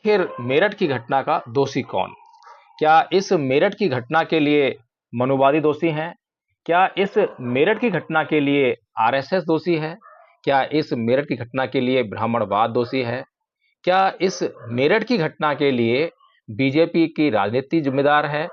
फिर मेरठ की घटना का दोषी कौन? क्या इस मेरठ की घटना के लिए मनुवादी दोषी हैं? क्या इस मेरठ की घटना के लिए आरएसएस दोषी है? क्या इस मेरठ की घटना के लिए ब्राह्मणवाद दोषी है? क्या इस मेरठ की घटना के लिए बीजेपी की राजनीति जिम्मेदार है?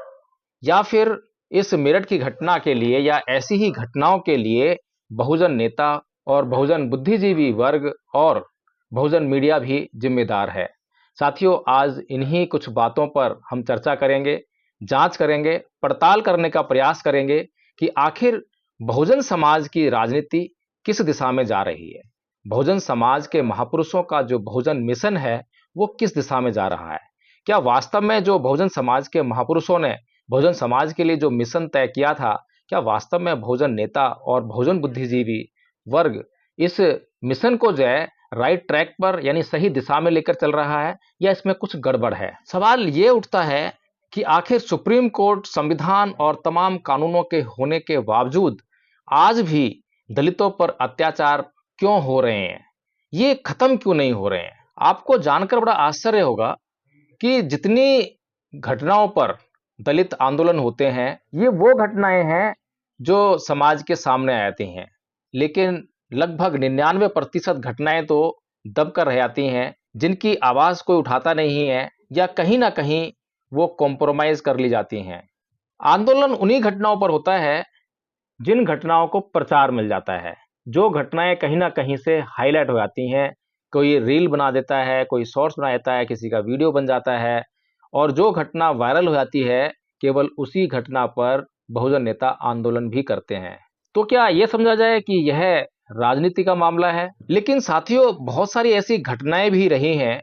या फिर इस मेरठ की घटना के लिए या ऐसी ही घटनाओं के लिए बहुजन नेता और बहुजन बुद्धिजीवी वर्ग और बहुजन मीडिया भी जिम्मेदार है? साथियों, आज इन्हीं कुछ बातों पर हम चर्चा करेंगे, जांच करेंगे, पड़ताल करने का प्रयास करेंगे कि आखिर बहुजन समाज की राजनीति किस दिशा में जा रही है। बहुजन समाज के महापुरुषों का जो बहुजन मिशन है वो किस दिशा में जा रहा है। क्या वास्तव में जो बहुजन समाज के महापुरुषों ने बहुजन समाज के लिए जो मिशन तय किया था, क्या वास्तव में बहुजन नेता और बहुजन बुद्धिजीवी वर्ग इस मिशन को जो है राइट ट्रैक पर यानी सही दिशा में लेकर चल रहा है, या इसमें कुछ गड़बड़ है? सवाल ये उठता है कि आखिर सुप्रीम कोर्ट, संविधान और तमाम कानूनों के होने के बावजूद आज भी दलितों पर अत्याचार क्यों हो रहे हैं? ये खत्म क्यों नहीं हो रहे हैं? आपको जानकर बड़ा आश्चर्य होगा कि जितनी घटनाओं पर दलित आंदोलन होते हैं, ये वो घटनाएं हैं जो समाज के सामने आती हैं, लेकिन लगभग 99% घटनाएं तो दबकर रह जाती हैं, जिनकी आवाज कोई उठाता नहीं है या कहीं ना कहीं वो कॉम्प्रोमाइज कर ली जाती हैं। आंदोलन उन्हीं घटनाओं पर होता है जिन घटनाओं को प्रचार मिल जाता है, जो घटनाएं कहीं ना कहीं से हाईलाइट हो जाती हैं। कोई रील बना देता है, कोई शॉर्ट्स बना देता है, किसी का वीडियो बन जाता है, और जो घटना वायरल हो जाती है केवल उसी घटना पर बहुजन नेता आंदोलन भी करते हैं। तो क्या यह समझा जाए कि यह राजनीति का मामला है? लेकिन साथियों, बहुत सारी ऐसी घटनाएं भी रही हैं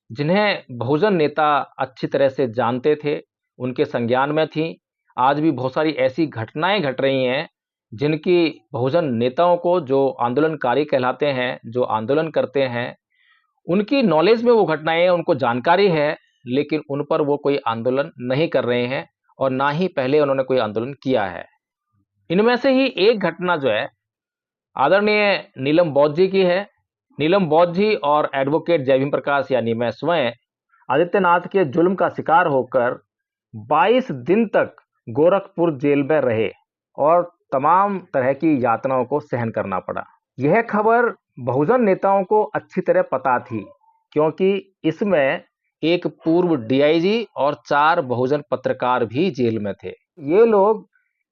जिन्हें बहुजन नेता अच्छी तरह से जानते थे, उनके संज्ञान में थी। आज भी बहुत सारी ऐसी घटनाएं घट रही हैं जिनकी बहुजन नेताओं को, जो आंदोलनकारी कहलाते हैं, जो आंदोलन करते हैं, उनकी नॉलेज में वो घटनाएं हैं, उनको जानकारी है, लेकिन उन पर वो कोई आंदोलन नहीं कर रहे हैं और ना ही पहले उन्होंने कोई आंदोलन किया है। इनमें से ही एक घटना जो है आदरणीय नीलम बौद्ध जी की है। नीलम बौद्ध जी और एडवोकेट जय भीम प्रकाश यानी मैं स्वयं आदित्यनाथ के जुल्म का शिकार होकर 22 दिन तक गोरखपुर जेल में रहे और तमाम तरह की यातनाओं को सहन करना पड़ा। यह खबर बहुजन नेताओं को अच्छी तरह पता थी, क्योंकि इसमें एक पूर्व डीआईजी और 4 बहुजन पत्रकार भी जेल में थे। ये लोग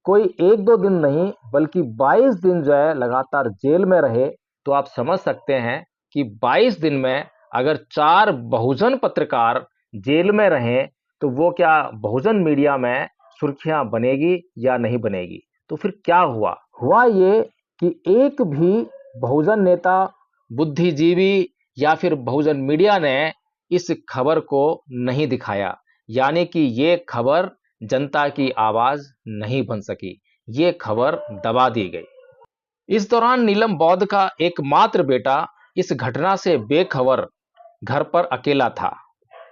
कोई 1-2 दिन नहीं बल्कि 22 दिन जो है लगातार जेल में रहे। तो आप समझ सकते हैं कि 22 दिन में अगर 4 बहुजन पत्रकार जेल में रहें तो वो क्या बहुजन मीडिया में सुर्खियां बनेगी या नहीं बनेगी? तो फिर क्या हुआ? हुआ ये कि एक भी बहुजन नेता, बुद्धिजीवी या फिर बहुजन मीडिया ने इस खबर को नहीं दिखाया, यानी कि ये खबर जनता की आवाज नहीं बन सकी, ये खबर दबा दी गई। इस दौरान नीलम बौद्ध का एकमात्र बेटा इस घटना से बेखबर घर पर अकेला था,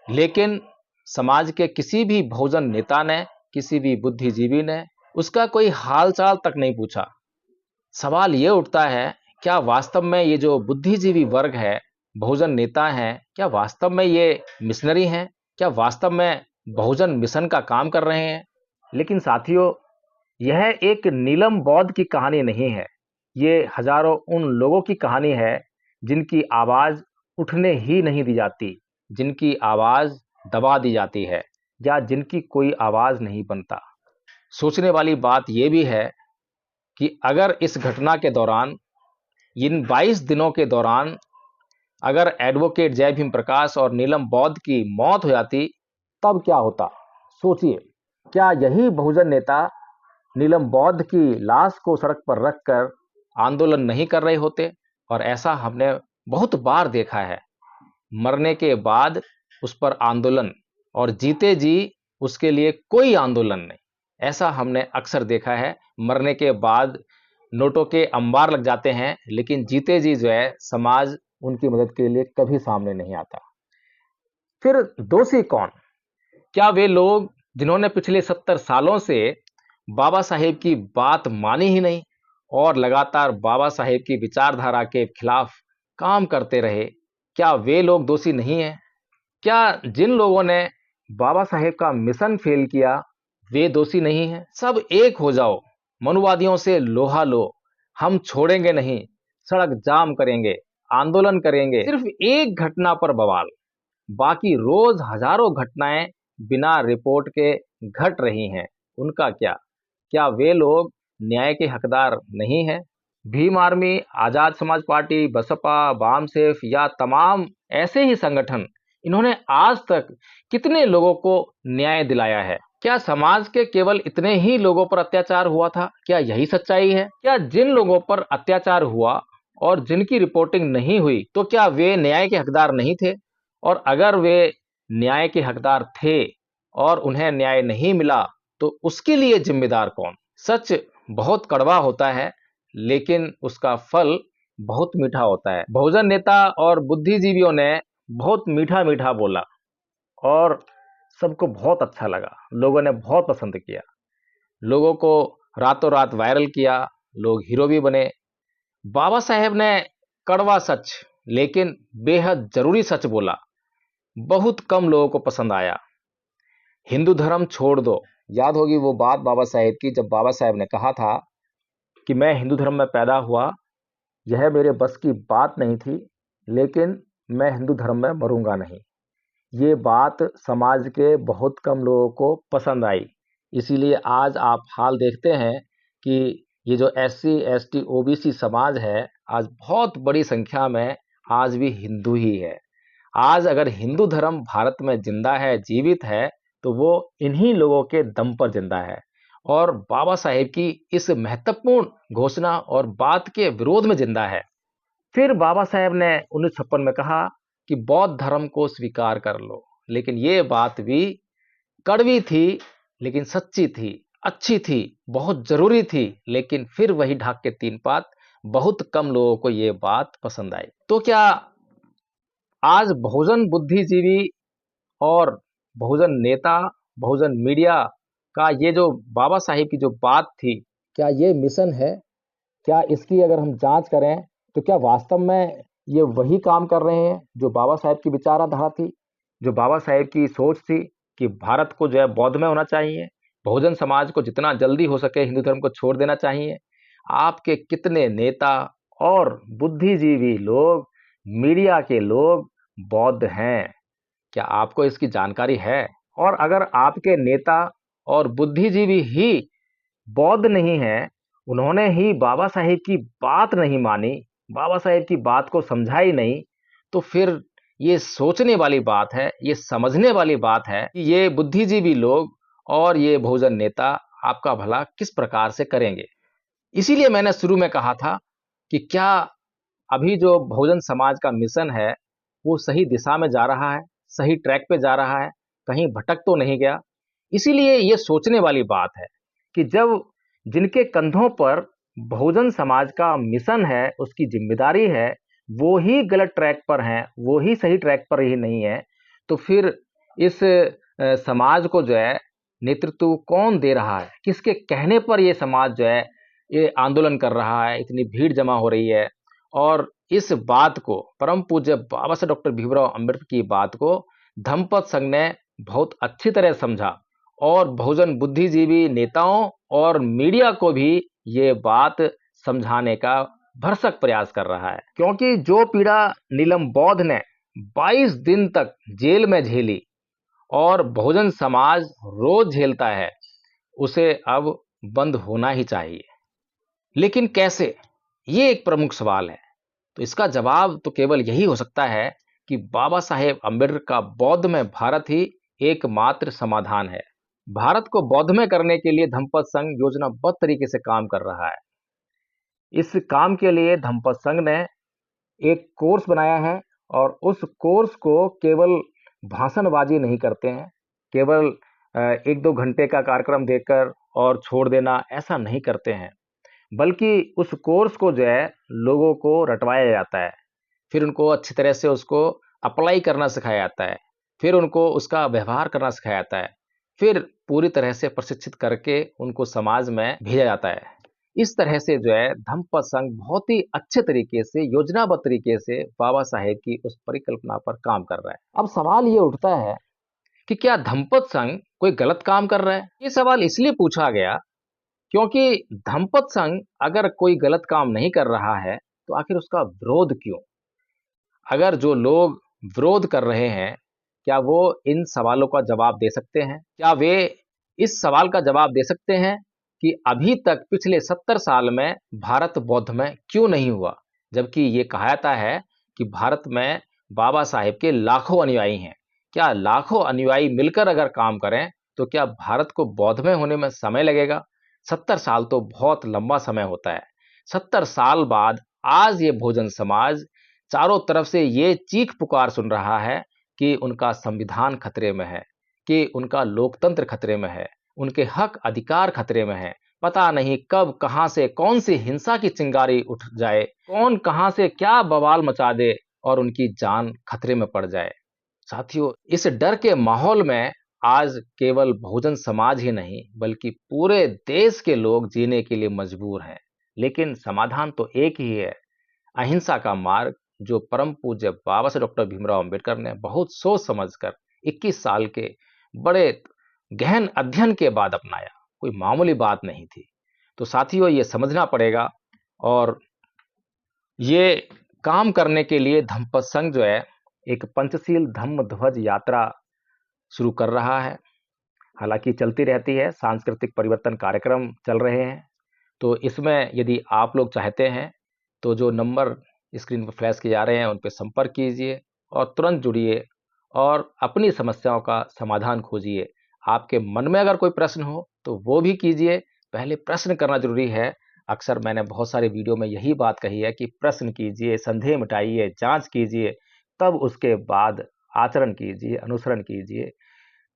लेकिन समाज के किसी भी बहुजन नेता ने, किसी भी बुद्धिजीवी ने उसका कोई हालचाल तक नहीं पूछा। सवाल ये उठता है, क्या वास्तव में ये जो बुद्धिजीवी वर्ग है, बहुजन नेता हैं, क्या वास्तव में ये मिशनरी हैं? क्या वास्तव में बहुजन मिशन का काम कर रहे हैं? लेकिन साथियों, यह एक नीलम बौद्ध की कहानी नहीं है, ये हजारों उन लोगों की कहानी है जिनकी आवाज उठने ही नहीं दी जाती, जिनकी आवाज दबा दी जाती है या जिनकी कोई आवाज नहीं बनता। सोचने वाली बात यह भी है कि अगर इस घटना के दौरान, इन 22 दिनों के दौरान, अगर एडवोकेट जय भीम प्रकाश और नीलम बौद्ध की मौत हो जाती तब क्या होता? सोचिए, क्या यही बहुजन नेता नीलम बौद्ध की लाश को सड़क पर रखकर आंदोलन नहीं कर रहे होते? और ऐसा हमने बहुत बार देखा है, मरने के बाद उस पर आंदोलन और जीते जी उसके लिए कोई आंदोलन नहीं। ऐसा हमने अक्सर देखा है, मरने के बाद नोटों के अंबार लग जाते हैं, लेकिन जीते जी जो है समाज उनकी मदद के लिए कभी सामने नहीं आता। फिर दोषी कौन? क्या वे लोग जिन्होंने पिछले 70 सालों से बाबा साहेब की बात मानी ही नहीं और लगातार बाबा साहेब की विचारधारा के खिलाफ काम करते रहे, क्या वे लोग दोषी नहीं हैं? क्या जिन लोगों ने बाबा साहेब का मिशन फेल किया वे दोषी नहीं हैं? सब एक हो जाओ, मनुवादियों से लोहा लो, हम छोड़ेंगे नहीं, सड़क जाम करेंगे, आंदोलन करेंगे, सिर्फ एक घटना पर बवाल, बाकी रोज हजारों घटनाएं बिना रिपोर्ट के घट रही हैं, उनका क्या? क्या वे लोग न्याय के हकदार नहीं हैं? भीम आर्मी, आजाद समाज पार्टी, बसपा, वाम सेफ या तमाम ऐसे ही संगठन, इन्होंने आज तक कितने लोगों को न्याय दिलाया है? क्या समाज के केवल इतने ही लोगों पर अत्याचार हुआ था? क्या यही सच्चाई है? क्या जिन लोगों पर अत्याचार हुआ और जिनकी रिपोर्टिंग नहीं हुई तो क्या वे न्याय के हकदार नहीं थे? और अगर वे न्याय के हकदार थे और उन्हें न्याय नहीं मिला तो उसके लिए जिम्मेदार कौन? सच बहुत कड़वा होता है लेकिन उसका फल बहुत मीठा होता है। बहुजन नेता और बुद्धिजीवियों ने बहुत मीठा मीठा बोला और सबको बहुत अच्छा लगा, लोगों ने बहुत पसंद किया, लोगों को रातों रात वायरल किया, लोग हीरो भी बने। बाबा साहेब ने कड़वा सच लेकिन बेहद जरूरी सच बोला, बहुत कम लोगों को पसंद आया। हिंदू धर्म छोड़ दो, याद होगी वो बात बाबा साहेब की, जब बाबा साहेब ने कहा था कि मैं हिंदू धर्म में पैदा हुआ, यह मेरे बस की बात नहीं थी, लेकिन मैं हिंदू धर्म में मरूंगा नहीं। ये बात समाज के बहुत कम लोगों को पसंद आई, इसीलिए आज आप हाल देखते हैं कि ये जो SC ST OBC समाज है, आज बहुत बड़ी संख्या में आज भी हिंदू ही है। आज अगर हिंदू धर्म भारत में जिंदा है, जीवित है, तो वो इन्हीं लोगों के दम पर जिंदा है और बाबा साहेब की इस महत्वपूर्ण घोषणा और बात के विरोध में जिंदा है। फिर बाबा साहेब ने 1956 में कहा कि बौद्ध धर्म को स्वीकार कर लो, लेकिन ये बात भी कड़वी थी लेकिन सच्ची थी, अच्छी थी, बहुत जरूरी थी, लेकिन फिर वही ढाक के तीन पात, बहुत कम लोगों को ये बात पसंद आई। तो क्या आज बहुजन बुद्धिजीवी और बहुजन नेता, बहुजन मीडिया का ये जो बाबा साहिब की जो बात थी, क्या ये मिशन है? क्या इसकी अगर हम जांच करें तो क्या वास्तव में ये वही काम कर रहे हैं जो बाबा साहेब की विचारधारा थी, जो बाबा साहेब की सोच थी कि भारत को जो है बौद्ध में होना चाहिए, बहुजन समाज को जितना जल्दी हो सके हिंदू धर्म को छोड़ देना चाहिए? आपके कितने नेता और बुद्धिजीवी लोग, मीडिया के लोग बौद्ध हैं? क्या आपको इसकी जानकारी है? और अगर आपके नेता और बुद्धिजीवी ही बौद्ध नहीं हैं, उन्होंने ही बाबा साहेब की बात नहीं मानी, बाबा साहेब की बात को समझा ही नहीं, तो फिर ये सोचने वाली बात है, ये समझने वाली बात है कि ये बुद्धिजीवी लोग और ये बहुजन नेता आपका भला किस प्रकार से करेंगे। इसीलिए मैंने शुरू में कहा था कि क्या अभी जो बहुजन समाज का मिशन है वो सही दिशा में जा रहा है, सही ट्रैक पे जा रहा है, कहीं भटक तो नहीं गया? इसीलिए ये सोचने वाली बात है कि जब जिनके कंधों पर बहुजन समाज का मिशन है, उसकी जिम्मेदारी है, वो ही गलत ट्रैक पर हैं, वो ही सही ट्रैक पर ही नहीं है, तो फिर इस समाज को जो है नेतृत्व कौन दे रहा है? किसके कहने पर ये समाज जो है ये आंदोलन कर रहा है, इतनी भीड़ जमा हो रही है? और इस बात को, परम पूज्य बाबा साहब डॉक्टर भीमराव अंबेडकर की बात को धम्मपद संघ ने बहुत अच्छी तरह समझा और बहुजन बुद्धिजीवी नेताओं और मीडिया को भी ये बात समझाने का भरसक प्रयास कर रहा है, क्योंकि जो पीड़ा नीलम बौद्ध ने 22 दिन तक जेल में झेली और बहुजन समाज रोज झेलता है, उसे अब बंद होना ही चाहिए। लेकिन कैसे? ये एक प्रमुख सवाल है। तो इसका जवाब तो केवल यही हो सकता है कि बाबा साहेब अम्बेडकर का बौद्ध में भारत ही एकमात्र समाधान है। भारत को बौद्ध में करने के लिए धम्मपद संघ योजनाबद्ध तरीके से काम कर रहा है। इस काम के लिए धम्मपद संघ ने एक कोर्स बनाया है और उस कोर्स को केवल भाषणबाजी नहीं करते हैं, केवल 1-2 घंटे का कार्यक्रम देकर और छोड़ देना, ऐसा नहीं करते हैं, बल्कि उस कोर्स को जो है लोगों को रटवाया जाता है, फिर उनको अच्छी तरह से उसको अप्लाई करना सिखाया जाता है, फिर उनको उसका व्यवहार करना सिखाया जाता है, फिर पूरी तरह से प्रशिक्षित करके उनको समाज में भेजा जाता है। इस तरह से जो है धम्मपद संघ बहुत ही अच्छे तरीके से योजनाबद्ध तरीके से बाबा साहेब की उस परिकल्पना पर काम कर रहा है। अब सवाल ये उठता है कि क्या धम्मपद संघ कोई गलत काम कर रहा है? ये सवाल इसलिए पूछा गया क्योंकि धम्मपद संघ अगर कोई गलत काम नहीं कर रहा है तो आखिर उसका विरोध क्यों? अगर जो लोग विरोध कर रहे हैं, क्या वो इन सवालों का जवाब दे सकते हैं? क्या वे इस सवाल का जवाब दे सकते हैं कि अभी तक पिछले 70 साल में भारत बौद्धमय क्यों नहीं हुआ? जबकि ये कहा जाता है कि भारत में बाबा साहेब के लाखों अनुयायी हैं। क्या लाखों अनुयायी मिलकर अगर काम करें, तो क्या भारत को बौद्धमय होने में समय लगेगा? 70 साल तो बहुत लंबा समय होता है। 70 साल बाद आज ये बहुजन समाज चारों तरफ से ये चीख पुकार सुन रहा है कि उनका संविधान खतरे में है, कि उनका लोकतंत्र खतरे में है, उनके हक अधिकार खतरे में है। पता नहीं कब कहां से कौन सी हिंसा की चिंगारी उठ जाए, कौन कहां से क्या बवाल मचा दे और उनकी जान खतरे में पड़ जाए। साथियों, इस डर के माहौल में आज केवल बहुजन समाज ही नहीं बल्कि पूरे देश के लोग जीने के लिए मजबूर हैं। लेकिन समाधान तो एक ही है, अहिंसा का मार्ग, जो परम पूज्य बाबा साहेब डॉक्टर भीमराव अंबेडकर ने बहुत सोच समझकर 21 साल के बड़े गहन अध्ययन के बाद अपनाया। कोई मामूली बात नहीं थी। तो साथियों, ये समझना पड़ेगा और ये काम करने के लिए धम्मपद संघ जो है एक पंचशील धम्म ध्वज यात्रा शुरू कर रहा है। हालांकि चलती रहती है, सांस्कृतिक परिवर्तन कार्यक्रम चल रहे हैं। तो इसमें यदि आप लोग चाहते हैं तो जो नंबर स्क्रीन पर फ्लैश किए जा रहे हैं उन पर संपर्क कीजिए और तुरंत जुड़िए और अपनी समस्याओं का समाधान खोजिए। आपके मन में अगर कोई प्रश्न हो तो वो भी कीजिए। पहले प्रश्न करना जरूरी है। अक्सर मैंने बहुत सारे वीडियो में यही बात कही है कि प्रश्न कीजिए, संदेह मिटाइए, जांच कीजिए, तब उसके बाद आचरण कीजिए, अनुसरण कीजिए।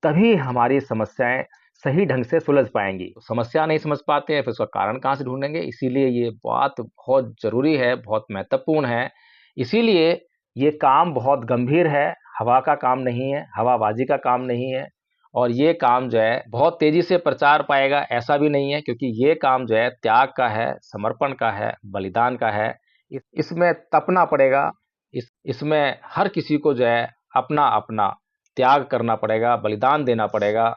तभी हमारी समस्याएं सही ढंग से सुलझ पाएंगी। समस्या नहीं समझ पाते हैं फिर उसका कारण कहाँ से ढूंढेंगे? इसीलिए ये बात बहुत जरूरी है, बहुत महत्वपूर्ण है। इसीलिए ये काम बहुत गंभीर है, हवा का काम नहीं है, हवाबाजी का काम नहीं है। और ये काम जो है बहुत तेजी से प्रचार पाएगा ऐसा भी नहीं है, क्योंकि ये काम जो है त्याग का है, समर्पण का है, बलिदान का है। इसमें तपना पड़ेगा। इसमें हर किसी को जो है अपना अपना त्याग करना पड़ेगा, बलिदान देना पड़ेगा।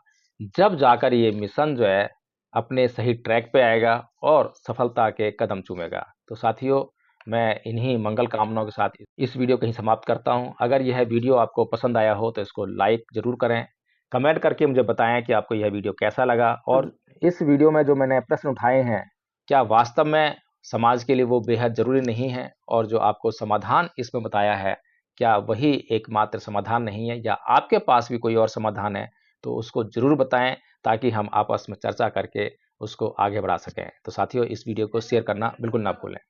जब जाकर ये मिशन जो है अपने सही ट्रैक पे आएगा और सफलता के कदम चूमेगा। तो साथियों, मैं इन्हीं मंगल कामनाओं के साथ इस वीडियो को ही समाप्त करता हूं। अगर यह वीडियो आपको पसंद आया हो तो इसको लाइक जरूर करें। कमेंट करके मुझे बताएं कि आपको यह वीडियो कैसा लगा और इस वीडियो में जो मैंने प्रश्न उठाए हैं, क्या वास्तव में समाज के लिए वो बेहद जरूरी नहीं है? और जो आपको समाधान इसमें बताया है, क्या वही एकमात्र समाधान नहीं है, या आपके पास भी कोई और समाधान है? तो उसको जरूर बताएं ताकि हम आपस में चर्चा करके उसको आगे बढ़ा सकें। तो साथियों, इस वीडियो को शेयर करना बिल्कुल ना भूलें।